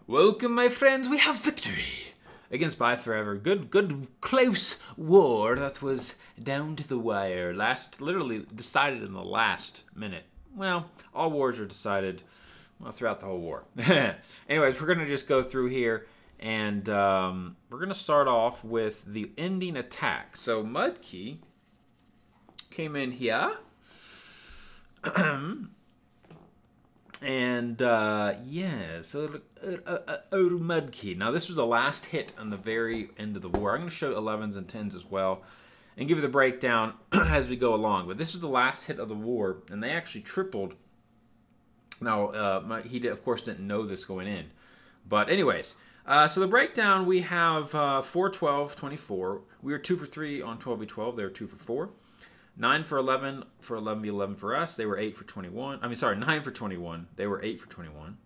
Welcome, my friends. We have victory against ByeForever. Good, close war that was down to the wire. Literally decided in the last minute. Well, all wars are decided throughout the whole war. Anyways, we're going to just go through here, and we're going to start off with the ending attack. So Mudkey came in here. And, yeah, so, Mudkey. Now, this was the last hit on the very end of the war. I'm going to show 11s and 10s as well and give you the breakdown as we go along. But this was the last hit of the war, and they actually tripled. Now, he, of course, didn't know this going in. But anyways, so the breakdown, we have 4, 12, 24. We were 2 for 3 on 12v12. They were 2 for 4. 9 for 11 for 11v11 for us. They were 8 for 21. 9 for 21. They were 8 for 21.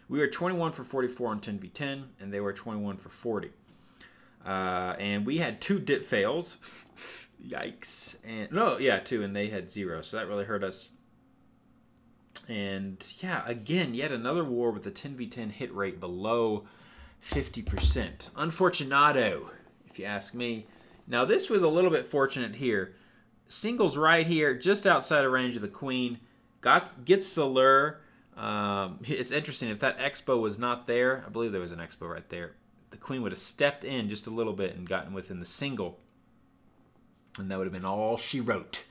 We were 21 for 44 on 10v10, and they were 21 for 40. And we had 2 dip fails. Yikes. And no, yeah, 2, and they had 0. So that really hurt us. And yeah, again, yet another war with a 10v10 hit rate below 50%. Unfortunato, if you ask me. Now, this was a little bit fortunate here. Singles right here, just outside of range of the queen. Gets the lure. It's interesting, if that expo was not there, I believe there was an expo right there, the queen would have stepped in just a little bit and gotten within the single. And that would have been all she wrote.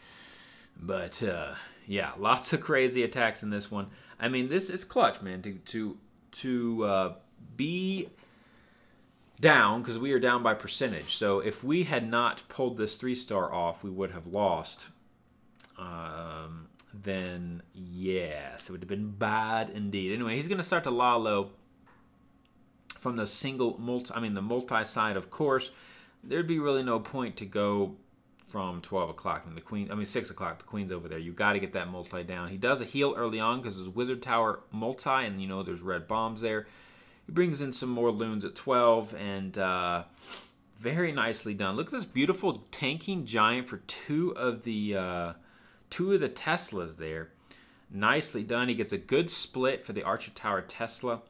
But, yeah, lots of crazy attacks in this one. I mean, this is clutch, man, to be down, because we are down by percentage. So if we had not pulled this 3-star off, we would have lost. Then yes, it would have been bad indeed. Anyway, he's going to start to Lalo from the the multi side. Of course, there'd be really no point to go from 12 o'clock. 6 o'clock. The queen's over there. You got to get that multi down. He does a heal early on because there's Wizard Tower multi, and you know there's red bombs there. He brings in some more loons at 12, and very nicely done. Look at this beautiful tanking giant for two of the Teslas there. Nicely done. He gets a good split for the Archer Tower Tesla,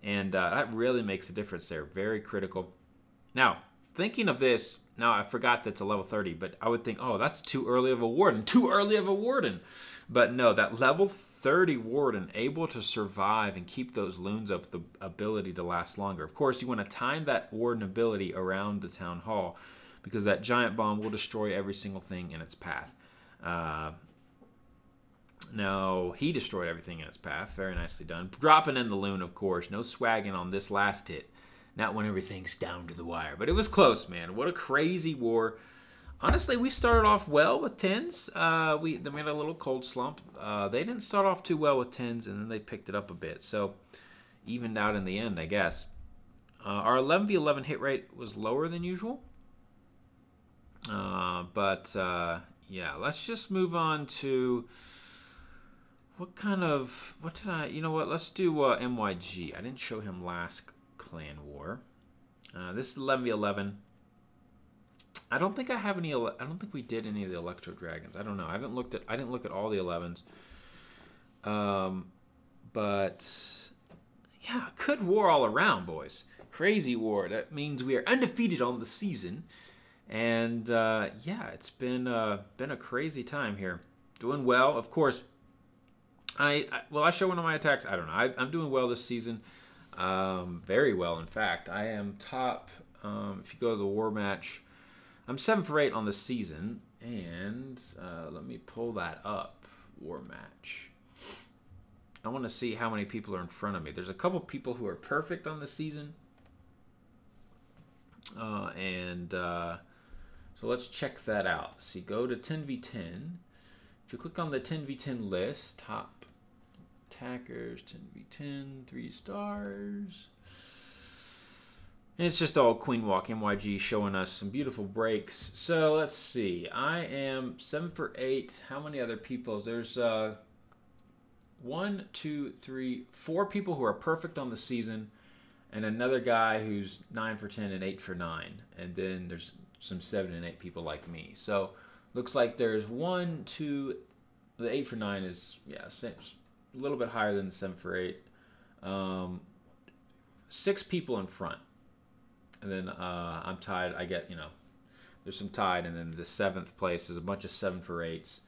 and that really makes a difference there. Very critical. Now, thinking of this, now I forgot that's a level 30, but I would think, oh, that's too early of a warden. Too early of a warden. But no, that level 30 warden, able to survive and keep those loons up, the ability to last longer. Of course, you want to time that warden ability around the town hall, because that giant bomb will destroy every single thing in its path. No, he destroyed everything in its path. Very nicely done. Dropping in the loon, of course. No swagging on this last hit. Not when everything's down to the wire. But it was close, man. What a crazy war. Honestly, we started off well with 10s. They made a little cold slump. They didn't start off too well with 10s, and then they picked it up a bit. So, evened out in the end, I guess. Our 11v11 hit rate was lower than usual. Yeah, let's just move on to you know what, let's do MYG. I didn't show him last clan war. This is 11v11. I don't think I have any. I don't think we did any of the Electro Dragons. I don't know. I didn't look at all the 11s. But yeah, good war all around, boys. Crazy war. That means we are undefeated on the season. And yeah, it's been a crazy time here. Doing well, of course. I show one of my attacks. I don't know. I'm doing well this season. Very well, in fact. I am top. If you go to the war match, I'm 7 for 8 on the season, and let me pull that up. War match. I want to see how many people are in front of me. There's a couple people who are perfect on the season, so let's check that out. See, go to 10v10. If you click on the 10v10 list, top attackers, 10v10, 3 stars. And it's just all Queen Walk MYG showing us some beautiful breaks. So let's see. I am 7 for 8. How many other people? There's 1, 2, 3, 4 people who are perfect on the season, and another guy who's 9 for 10 and 8 for 9. And then there's some 7 and 8 people like me. So looks like there's 1, 2. The 8 for 9 is, yeah, a little bit higher than the 7 for 8. 6 people in front. And then I'm tied. I get, there's some tied. And then the 7th place is a bunch of 7 for 8s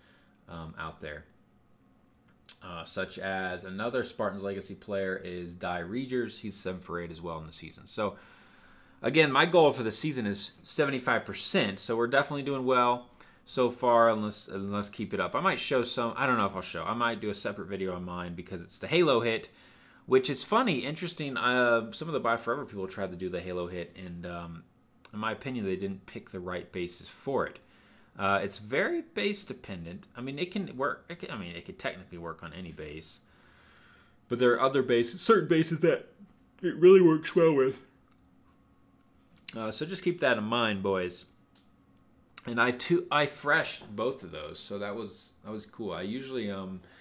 out there. Such as another Spartans Legacy player is Die Regers. He's 7 for 8 as well in the season. So, again, my goal for the season is 75%. So we're definitely doing well so far, and let's keep it up. I might show some. I don't know if I'll show. I might do a separate video on mine because it's the Halo hit, which is funny, interesting. Some of the ByeForever people tried to do the Halo hit, and in my opinion, they didn't pick the right bases for it. It's very base dependent. I mean, it can work. It could technically work on any base, but there are other bases, certain bases that it really works well with. So just keep that in mind, boys. And I freshed both of those, so that was cool. I usually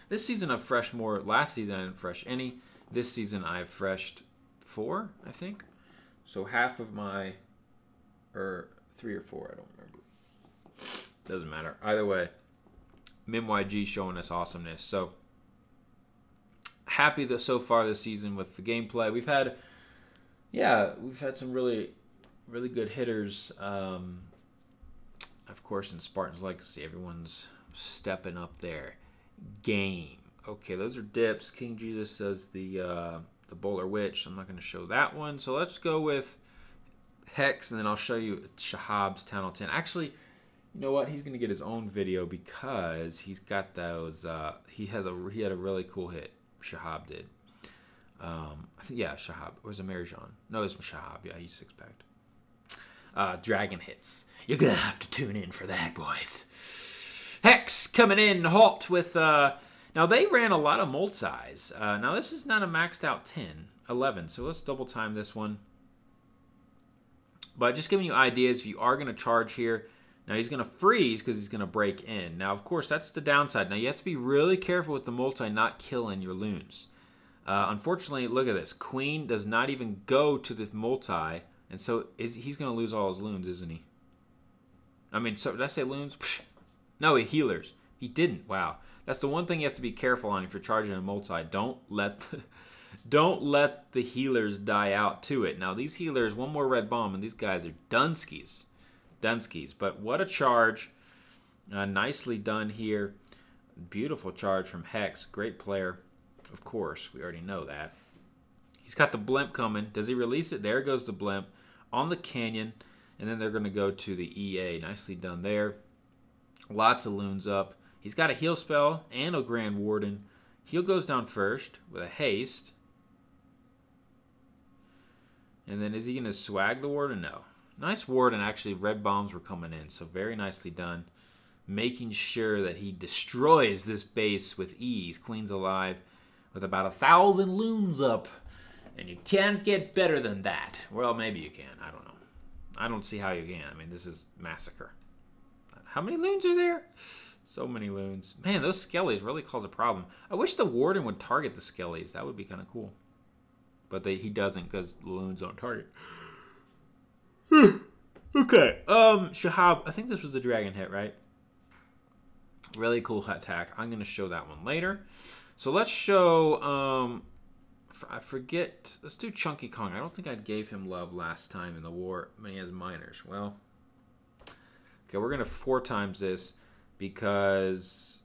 this season I've freshed more. Last season I didn't fresh any. This season I've freshed 4, I think. So half of my, or 3 or 4, I don't remember. Doesn't matter. Either way, MimYG showing us awesomeness. So happy that so far this season with the gameplay. We've had some really good hitters. Of course, in Spartans Legacy, everyone's stepping up their game. Okay, those are dips. King Jesus says the Bowler Witch. I'm not going to show that one. So let's go with Hex, and then I'll show you Shahab's Town 10. Actually, you know what? He's going to get his own video because he's got those. He had a really cool hit. Shahab did. I think Shahab. Or was it Marijan? No, it's Shahab. Yeah, he's 6-packed. Dragon hits. You're gonna have to tune in for that, boys. Hex coming in halt with. Now they ran a lot of multis. Now this is not a maxed out 10, 11. So let's double time this one. But just giving you ideas. If you are gonna charge here. Now he's going to freeze because he's going to break in. Now, of course, that's the downside. Now, you have to be really careful with the multi not killing your loons. Unfortunately, look at this. Queen does not even go to the multi, and so he's going to lose all his loons, isn't he? I mean, so did I say loons? Psh. No, he healers. He didn't. Wow. That's the one thing you have to be careful on if you're charging a multi. Don't let the healers die out to it. Now, these healers, one more red bomb, and these guys are Dunskies. But what a charge. Nicely done here. Beautiful charge from Hex. Great player. Of course, we already know that. He's got the blimp coming. Does he release it? There goes the blimp on the canyon. And then they're going to go to the EA. Nicely done there. Lots of loons up. He's got a heal spell and a Grand Warden. Heal goes down first with a haste. And then is he going to swag the Warden? No. Nice ward, and actually red bombs were coming in, so very nicely done. Making sure that he destroys this base with ease. Queen's alive with about 1,000 loons up, and you can't get better than that. Well, maybe you can. I don't know. I don't see how you can. I mean, this is massacre. How many loons are there? So many loons. Man, those skellies really cause a problem. I wish the warden would target the skellies. That would be kind of cool. But he doesn't because the loons don't target. Okay. Shahab, I think this was the dragon hit, right? Really cool attack. I'm going to show that one later. So let's show, I forget, let's do Chunky Kong. I don't think I gave him love last time in the war when he has miners. Well, okay, we're going to 4 times this because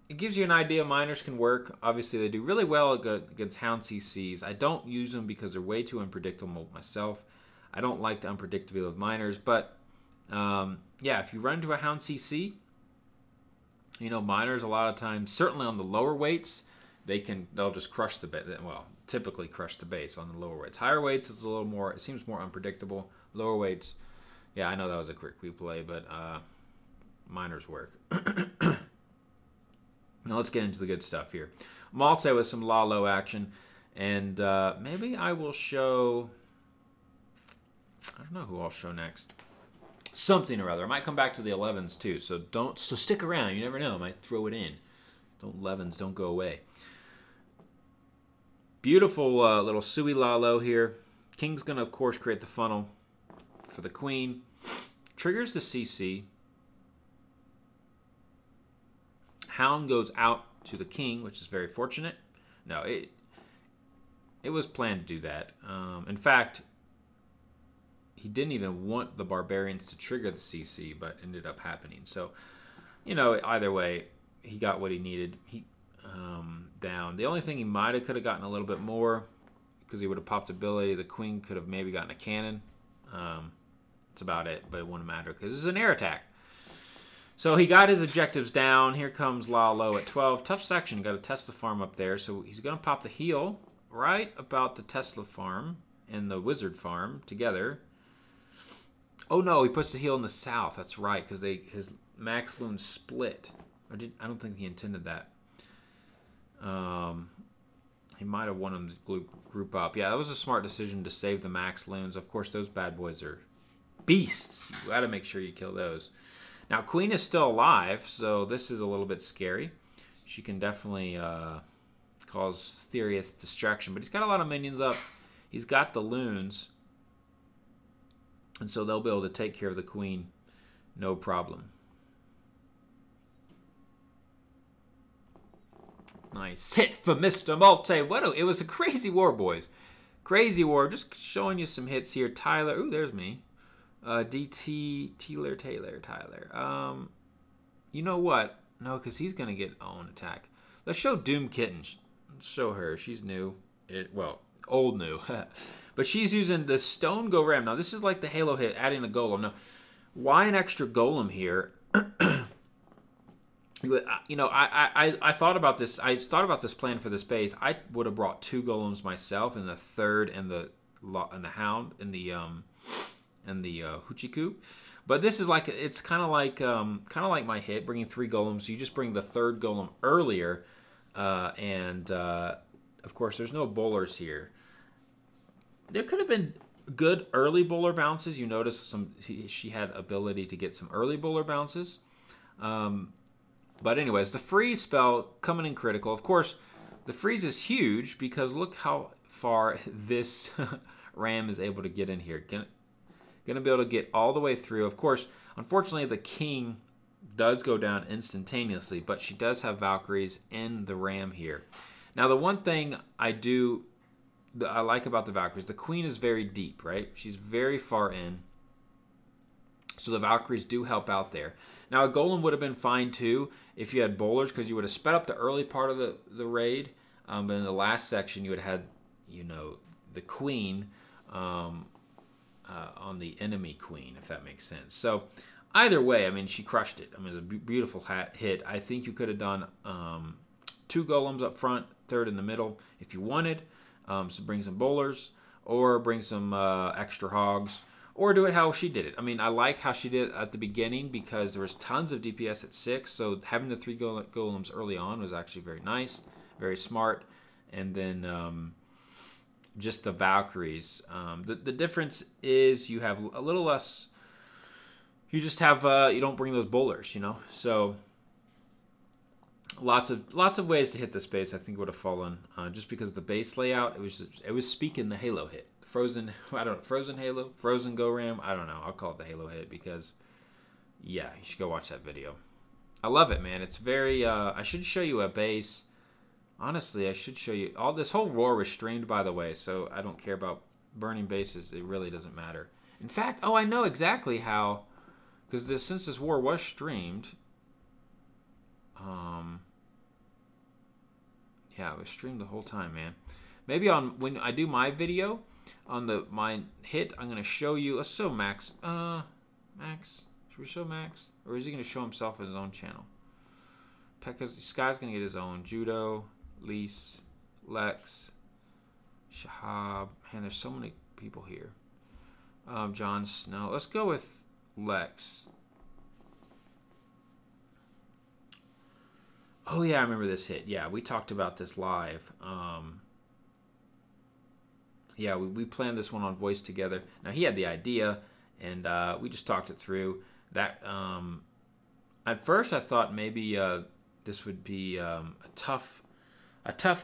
it gives you an idea miners can work. Obviously, they do really well against Hound CCs. I don't use them because they're way too unpredictable myself. I don't like the unpredictability of miners, but yeah, if you run into a Hound CC, miners a lot of times, certainly on the lower weights, they'll just crush the base. Well, typically crush the base on the lower weights. Higher weights, it's a little more. It seems more unpredictable. Lower weights, yeah, I know that was a quick replay, but miners work. Now let's get into the good stuff here. Malte with some Lalo action, and maybe I will show. I don't know who I'll show next. Something or other. I might come back to the 11s too, so stick around. You never know. I might throw it in. 11s don't go away. Beautiful little Sui Lalo here. King's gonna of course create the funnel for the queen. Triggers the CC. Hound goes out to the king, which is very fortunate. No, It was planned to do that. In fact, he didn't even want the barbarians to trigger the CC, but ended up happening. So, you know, either way, he got what he needed. He down. The only thing he might have could have gotten a little bit more, because he would have popped ability. The queen could have maybe gotten a cannon. That's about it, but it wouldn't matter because it's an air attack. So he got his objectives down. Here comes Lalo at 12. Tough section. Got a Tesla farm up there. So he's going to pop the heal right about the Tesla farm and the wizard farm together. Oh, no. He puts the heal in the south. That's right, because his max loons split. I don't think he intended that. He might have wanted them to group up. Yeah, that was a smart decision to save the max loons. Of course, those bad boys are beasts. You got to make sure you kill those. Now, Queen is still alive, so this is a little bit scary. She can definitely cause serious distraction, but he's got a lot of minions up. He's got the loons, and so they'll be able to take care of the Queen, no problem. Nice hit for Mr. Multi. It was a crazy war, boys. Crazy war. Just showing you some hits here. Tyler. Ooh, there's me. DT, Tyler. You know what? No, because he's going to get own attack. Let's show Doom Kitten. Let's show her. She's new. Well, old new. But she's using the Stone Go Ram. Now, this is like the Halo hit, adding a golem. Now, why an extra golem here? You know, I thought about this. I thought about this plan for this base. I would have brought 2 golems myself, and the third and the hound and the Huchiku. But this is like, it's kind of like my hit, bringing 3 golems. You just bring the 3rd golem earlier, and of course there's no bowlers here. There could have been good early bowler bounces. You notice she had ability to get some early bowler bounces. But anyways, the freeze spell coming in critical. Of course, the freeze is huge because look how far this ram is able to get in here. Going to be able to get all the way through. Of course, unfortunately, the king does go down instantaneously, but she does have Valkyries in the ram here. Now, the one thing I like about the Valkyries, the queen is very deep, right? She's very far in. So the Valkyries do help out there. Now, a golem would have been fine too if you had bowlers, because you would have sped up the early part of the raid. But in the last section, you would have had, you know, the queen on the enemy queen, if that makes sense. So either way, I mean, she crushed it. I mean, it was a beautiful hit. I think you could have done 2 golems up front, 3rd in the middle if you wanted. So bring some bowlers or bring some extra hogs. Or do it how she did it. I mean, I like how she did it at the beginning because there was tons of DPS at 6. So having the 3 golems early on was actually very nice, very smart. And then just the Valkyries. The difference is you have a little less. You just have you don't bring those bowlers, you know. So lots of ways to hit this base. I think would have fallen just because of the base layout. It was speaking the Halo hit. Frozen Halo, Frozen Go Ram. I don't know. I'll call it the Halo hit because, yeah, you should go watch that video. I love it, man. It's very. I should show you a base. Honestly, I should show you. This whole war was streamed, by the way, so I don't care about burning bases. It really doesn't matter. In fact, I know exactly how, because since this war was streamed, yeah, it was streamed the whole time, man. Maybe when I do my video on my hit, I'm gonna show you. Let's show Max. Max, should we show Max, or is he gonna show himself on his own channel? Because Sky's gonna get his own. Judo, Lise, Lex, Shahab. Man, there's so many people here. Jon Snow. Let's go with Lex. Oh yeah, I remember this hit. Yeah, we talked about this live. Yeah, we planned this one on voice together. Now he had the idea, and we just talked it through. That at first I thought maybe this would be a tough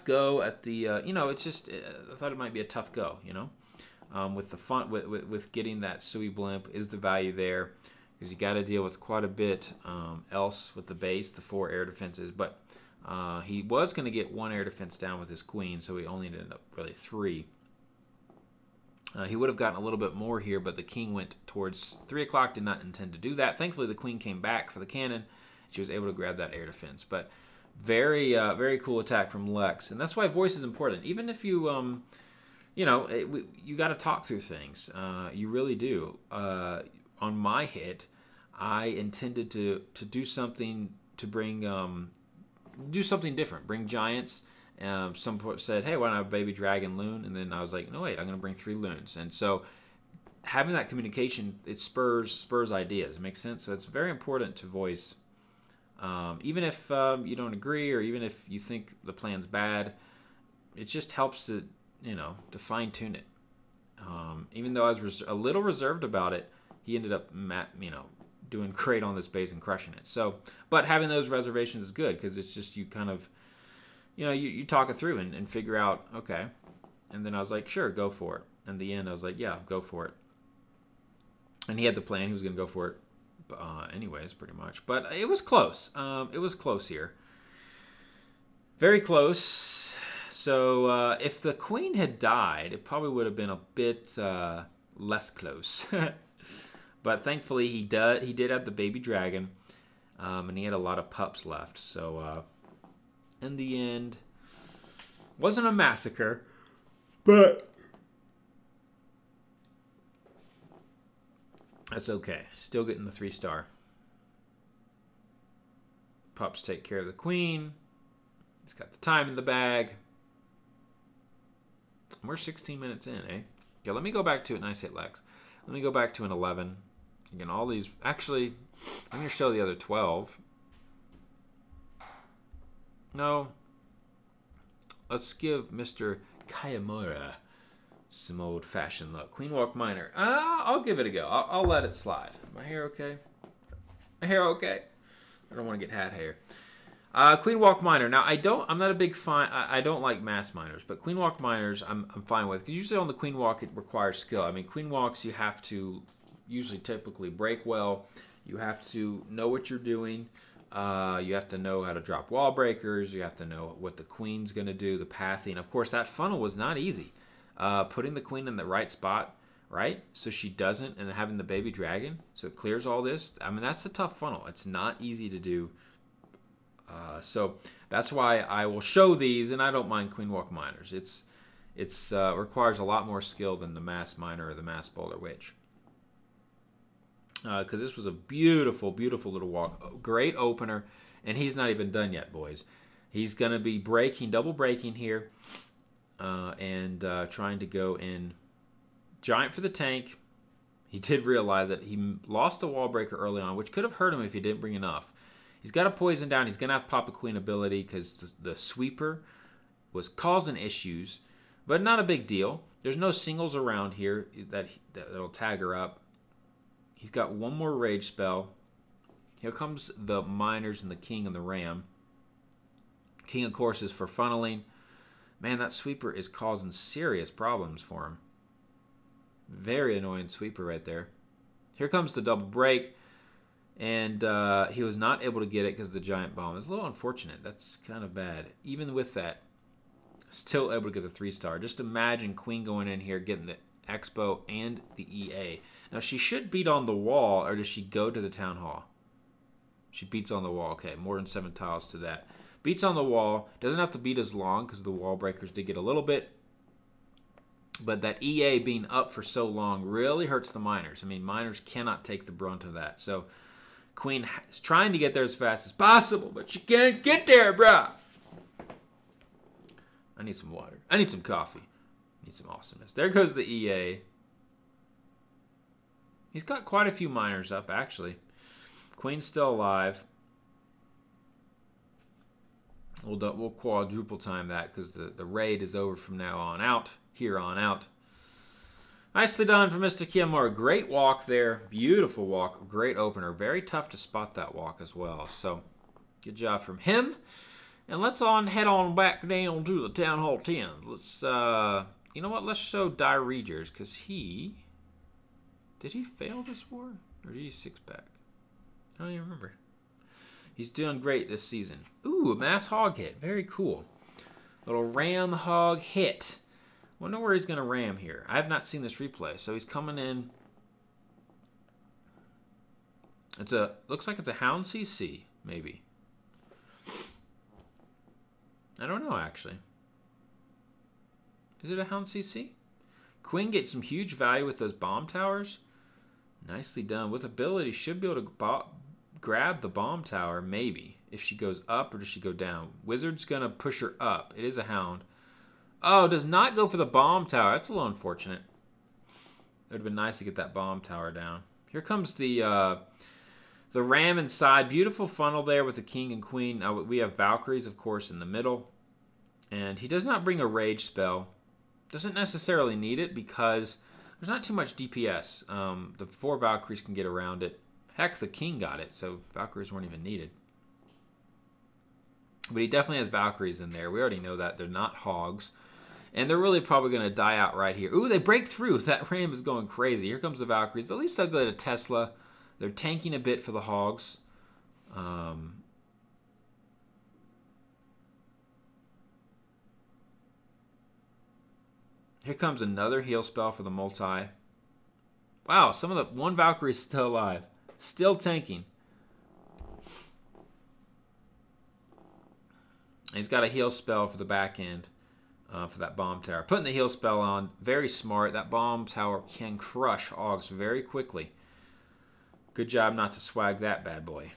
go at the. You know, it's just I thought it might be a tough go. You know, with the fun with getting that Sui blimp is the value there, because you got to deal with quite a bit else with the base, the 4 air defenses. But He was going to get 1 air defense down with his queen, so he only ended up really 3. He would have gotten a little bit more here, but the king went towards 3 o'clock, did not intend to do that. Thankfully, the queen came back for the cannon. She was able to grab that air defense. But very, very cool attack from Lex. And that's why voice is important. Even if you, you know, you got to talk through things. You really do. On my hit, I intended to do something to bring, do something different. Bring giants. Some said, hey, why not have a baby dragon loon? And then I was like, no, wait, I'm going to bring 3 loons. And so having that communication, it spurs ideas. It makes sense? So it's very important to voice. Even if you don't agree, or even if you think the plan's bad, it just helps to, you know, to fine-tune it. Even though I was a little reserved about it, he ended up, you know, doing great on this base and crushing it. So, but having those reservations is good, because it's just you kind of, you know, you talk it through and figure out, okay. And then I was like, sure, go for it. In the end, I was like, yeah, go for it. And he had the plan. He was going to go for it anyways, pretty much. But it was close. It was close here. Very close. So if the queen had died, it probably would have been a bit less close. But thankfully, he did have the baby dragon. And he had a lot of pups left. So in the end, wasn't a massacre, but that's okay. Still getting the 3-star. Pups take care of the queen. He's got the time in the bag. We're 16 minutes in, eh? Okay, let me go back to it. Nice hit, Lex. Let me go back to an 11. Again, all these... Actually, I'm going to show the other 12. No. Let's give Mr. Kayamura some old-fashioned look. Queen Walk Minor. I'll give it a go. I'll let it slide. My hair okay? My hair okay? I don't want to get hat hair. Queen Walk Minor. Now, I'm not a big fan. I don't like mass minors, but Queen Walk Minors I'm fine with, because usually on the Queen Walk it requires skill. I mean, Queen Walks you have to typically break well. You have to know what you're doing. You have to know how to drop wall breakers. You have to know what the queen's going to do, the pathing. Of course, that funnel was not easy. Putting the queen in the right spot, right, so she doesn't, and having the baby dragon, so it clears all this. I mean, that's a tough funnel. It's not easy to do. So that's why I will show these, and I don't mind Queen Walk Minors. It's requires a lot more skill than the Mass Minor or the Mass Bowler Witch. Because this was a beautiful, beautiful little walk. Great opener, and he's not even done yet, boys. He's going to be double breaking here, and trying to go in giant for the tank. He did realize that he lost a wall breaker early on, which could have hurt him if he didn't bring enough. He's got a poison down. He's going to have Papa Queen ability because the sweeper was causing issues, but not a big deal. There's no singles around here that'll tag her up. He's got one more rage spell. Here comes the miners and the king and the ram. King, of course, is for funneling. Man, that sweeper is causing serious problems for him. Very annoying sweeper right there. Here comes the double break. And he was not able to get it because of the giant bomb. It's a little unfortunate. That's kind of bad. Even with that, still able to get the 3-star. Just imagine Queen going in here, getting the Expo and the EA. Now, she should beat on the wall, or does she go to the Town Hall? She beats on the wall. Okay, more than 7 tiles to that. Beats on the wall. Doesn't have to beat as long because the wall breakers did get a little bit. But that EA being up for so long really hurts the miners. I mean, miners cannot take the brunt of that. So Queen is trying to get there as fast as possible, but she can't get there, bruh. I need some water. I need some coffee. I need some awesomeness. There goes the EA. He's got quite a few miners up, actually. Queen's still alive. We'll quadruple time that because the raid is over from now on out. Here on out. Nicely done for Mr. Kiyamura. Great walk there. Beautiful walk. Great opener. Very tough to spot that walk as well. So, good job from him. And let's head on back down to the Town Hall 10. Let's, you know what? Let's show Dire Regers because did he fail this war? Or did he 6-pack? I don't even remember. He's doing great this season. Ooh, a mass hog hit. Very cool. Little ram hog hit. Wonder where he's going to ram here. I have not seen this replay. So he's coming in. Looks like it's a hound CC, maybe. I don't know, actually. Is it a hound CC? Queen gets some huge value with those bomb towers. Nicely done. With ability, should be able to grab the bomb tower, maybe. If she goes up or does she go down? Wizard's going to push her up. It is a hound. Oh, does not go for the bomb tower. That's a little unfortunate. It would have been nice to get that bomb tower down. Here comes the ram inside. Beautiful funnel there with the king and queen. Now, we have Valkyries, of course, in the middle. And he does not bring a rage spell. Doesn't necessarily need it because there's not too much DPS. The 4 Valkyries can get around it. Heck, the king got it, so Valkyries weren't even needed. But he definitely has Valkyries in there. We already know that. They're not hogs. And they're really probably going to die out right here. Ooh, they break through. That ram is going crazy. Here comes the Valkyries. At least they'll go to Tesla. They're tanking a bit for the hogs. Here comes another heal spell for the multi. Wow, one Valkyrie is still alive. Still tanking. He's got a heal spell for the back end for that bomb tower. Putting the heal spell on, very smart. That bomb tower can crush hogs very quickly. Good job not to swag that bad boy.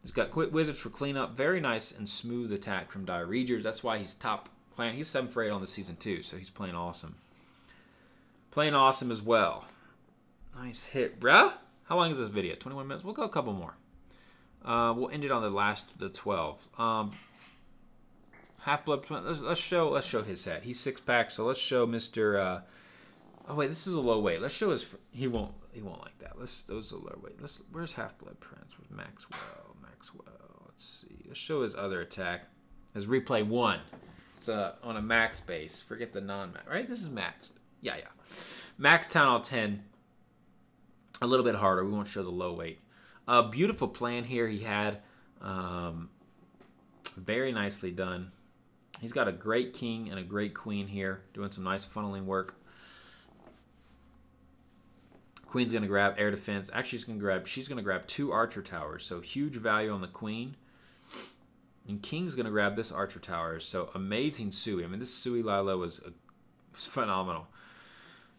He's got quick wizards for cleanup. Very nice and smooth attack from Dire Regers. That's why he's top playing. He's 7 for 8 on the season too, so he's playing awesome. Playing awesome as well. Nice hit, bruh. How long is this video? 21 minutes? We'll go a couple more. We'll end it on the 12. Half-Blood. Let's show his set. He's 6-pack, so let's show Mr. Oh wait, this is a low weight. Let's show his. He won't like that. Those are low weight. Where's Half-Blood Prince with Maxwell? Let's see. Let's show his other attack. His replay 1. It's on a max base. Forget the non-max. Right? This is max. Yeah. Max Town Hall 10. A little bit harder. We won't show the low weight. Beautiful plan here he had. Very nicely done. He's got a great king and a great queen here. Doing some nice funneling work. Queen's going to grab air defense. Actually, she's going to grab 2 archer towers. So huge value on the queen. And King's going to grab this archer tower. So amazing Sui. I mean, this Sui Lalo was phenomenal.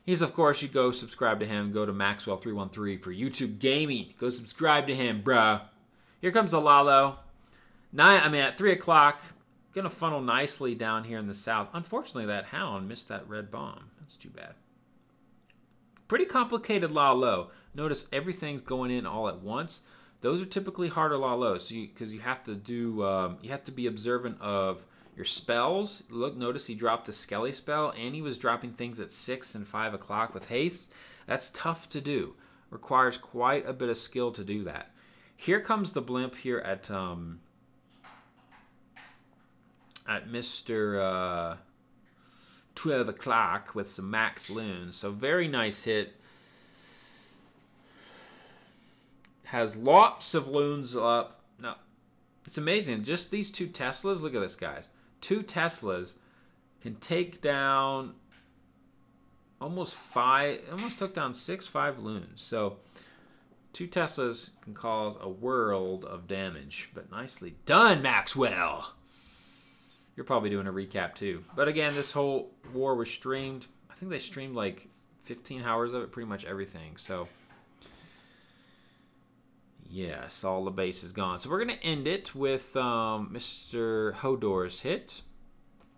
He's, of course, you go subscribe to him. Go to Maxwell313 for YouTube Gaming. Go subscribe to him, bruh. Here comes the Lalo. At 3 o'clock. Going to funnel nicely down here in the south. Unfortunately, that hound missed that red bomb. That's too bad. Pretty complicated Lalo. Notice everything's going in all at once. Those are typically harder Lalos because you have to do. You have to be observant of your spells. Notice he dropped a Skelly spell, and he was dropping things at 6 and 5 o'clock with haste. That's tough to do. Requires quite a bit of skill to do that. Here comes the blimp here at Mr. 12 o'clock with some max loons. So very nice hit. Has lots of loons up. Now, it's amazing. Just these 2 Teslas. Look at this, guys. 2 Teslas can take down almost 5. Almost took down 5 loons. So 2 Teslas can cause a world of damage. But nicely done, Maxwell. You're probably doing a recap too. But again, this whole war was streamed. I think they streamed like 15 hours of it, pretty much everything. So yes, all the base is gone. So we're going to end it with Mr. Hodor's hit.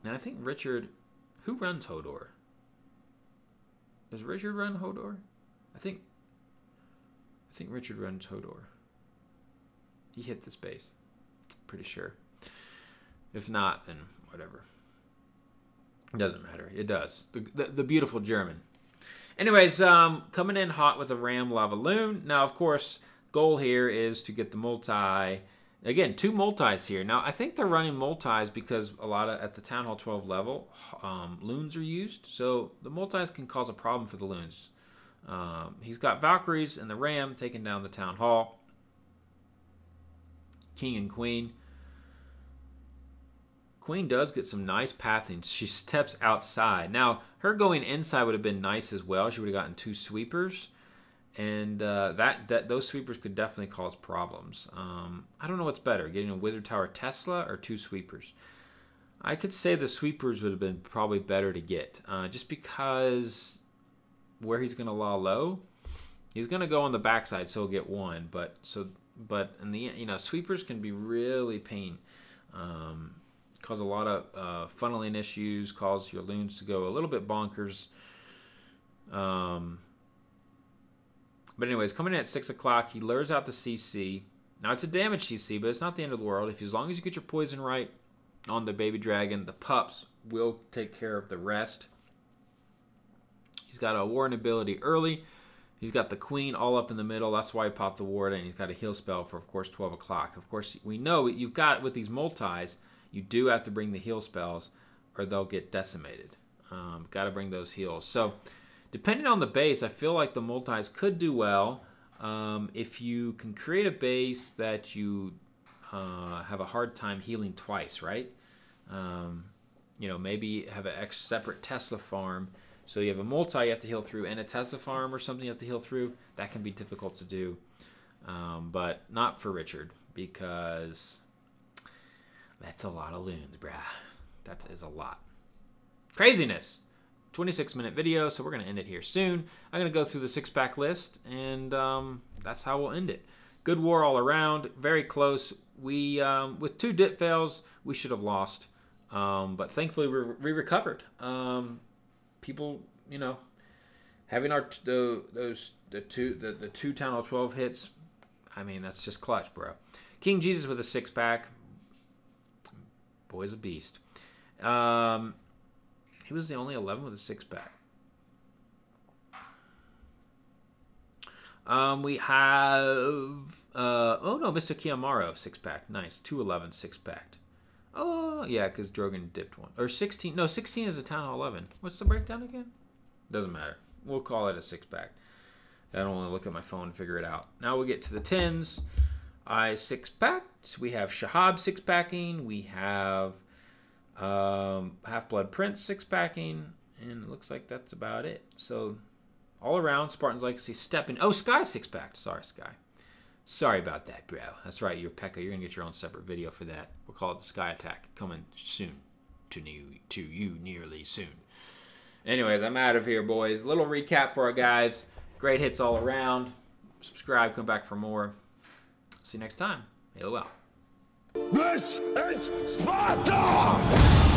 And I think Richard... Who runs Hodor? Does Richard run Hodor? I think Richard runs Hodor. He hit this base. Pretty sure. If not, then whatever. It doesn't matter. It does. The beautiful German. Anyways, coming in hot with a Ram Lava Loon. Now, of course, goal here is to get the multi. Again, 2 multis here. Now, I think they're running multis because a lot of, at the Town Hall 12 level, loons are used. So the multis can cause a problem for the loons. He's got Valkyries and the Ram taking down the Town Hall. king and queen. Queen does get some nice pathing. She steps outside. Now, her going inside would have been nice as well. She would have gotten 2 sweepers. And those sweepers could definitely cause problems. I don't know what's better, getting a Wizard Tower Tesla or 2 sweepers. I could say the sweepers would have been probably better to get. Just because where he's going to law low, he's going to go on the backside, so he'll get 1. But in the end, sweepers can be really pain. Cause a lot of funneling issues, cause your loons to go a little bit bonkers. But anyways, coming in at 6 o'clock, he lures out the CC. Now it's a damaged CC, but it's not the end of the world. As long as you get your poison right on the baby dragon, the pups will take care of the rest. He's got a warden ability early. He's got the queen all up in the middle. That's why he popped the warden. He's got a heal spell for, of course, 12 o'clock. Of course, we know you've got, with these multis, you do have to bring the heal spells or they'll get decimated. Got to bring those heals. So, depending on the base, I feel like the multis could do well. If you can create a base that you have a hard time healing twice, right? Maybe have a separate Tesla farm. So you have a multi you have to heal through and a Tesla farm or something you have to heal through. That can be difficult to do. But not for Richard, because that's a lot of loons, brah. That is a lot. Craziness. 26-minute video, so we're going to end it here soon. I'm going to go through the 6-pack list, and that's how we'll end it. Good war all around. Very close. We with 2 dip fails, we should have lost. But thankfully, we recovered. People, having the 2 Town Hall 12 hits, I mean, that's just clutch, bro. King Jesus with a 6-pack. Boy's a beast. He was the only 11 with a 6-pack. We have Mr. Kiyamaro 6-pack. Nice. 211 6-pack. Oh yeah, because Drogon dipped 1. Or 16. No, 16 is a Town Hall 11. What's the breakdown again? Doesn't matter. We'll call it a 6-pack. I don't want to look at my phone and figure it out. Now we get to the 10s. I 6-packed. We have Shahab 6-packing. We have Half-Blood Prince 6-packing. And it looks like that's about it. So all around, Spartans Legacy stepping. Oh, Sky 6-packed. Sorry, Sky. Sorry about that, bro. That's right, you're Pekka. You're going to get your own separate video for that. We'll call it the Sky Attack. Coming soon. To you nearly soon. Anyways, I'm out of here, boys. Little recap for our guys. Great hits all around. Subscribe. Come back for more. See you next time. Halo out. This is Sparta!